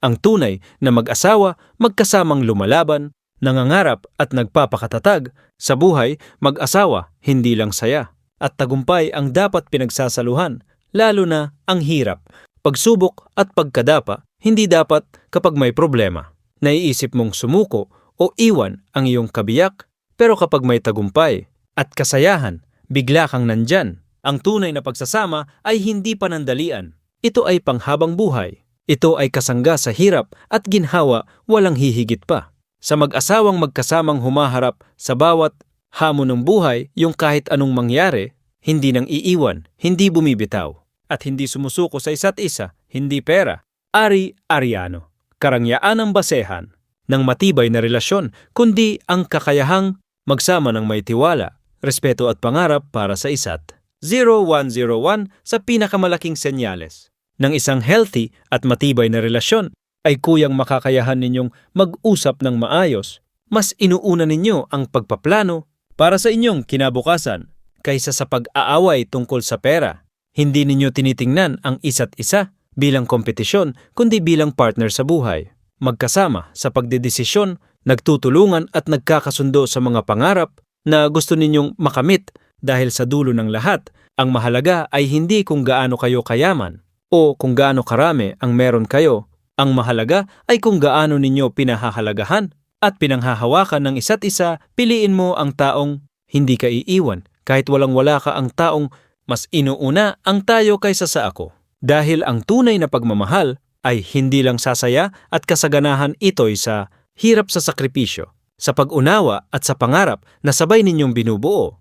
Ang tunay na mag-asawa, magkasamang lumalaban, nangangarap at nagpapakatatag sa buhay, mag-asawa, hindi lang saya. At tagumpay ang dapat pinagsasaluhan, lalo na ang hirap, pagsubok at pagkadapa, hindi dapat kapag may problema. Naiisip mong sumuko o iwan ang iyong kabiyak, pero kapag may tagumpay at kasayahan, bigla kang nandyan. Ang tunay na pagsasama ay hindi panandalian. Ito ay panghabang buhay. Ito ay kasangga sa hirap at ginhawa, walang hihigit pa. Sa mag-asawang magkasamang humaharap sa bawat hamon ng buhay, yung kahit anong mangyari, hindi nang iiwan, hindi bumibitaw, at hindi sumusuko sa isa't isa, hindi pera. Ari Ariano, karangyaan ang basehan ng matibay na relasyon, kundi ang kakayahang magsama ng may tiwala, respeto at pangarap para sa isa't. 0101 sa pinakamalaking senyales ng isang healthy at matibay na relasyon ay kuyang makakayahan ninyong mag-usap ng maayos. Mas inuuna ninyo ang pagpaplano para sa inyong kinabukasan kaysa sa pag-aaway tungkol sa pera. Hindi ninyo tinitingnan ang isa't isa bilang kompetisyon kundi bilang partner sa buhay. Magkasama sa pagdedesisyon, nagtutulungan at nagkakasundo sa mga pangarap na gusto ninyong makamit dahil sa dulo ng lahat, ang mahalaga ay hindi kung gaano kayo kayaman o kung gaano karami ang meron kayo. Ang mahalaga ay kung gaano ninyo pinahahalagahan at pinanghahawakan ng isa't isa. Piliin mo ang taong hindi ka iiwan kahit walang-wala ka, ang taong mas inuuna ang tayo kaysa sa ako. Dahil ang tunay na pagmamahal ay hindi lang sasaya at kasaganahan, ito'y sa hirap, sa sakripisyo, sa pag-unawa at sa pangarap na sabay ninyong binubuo.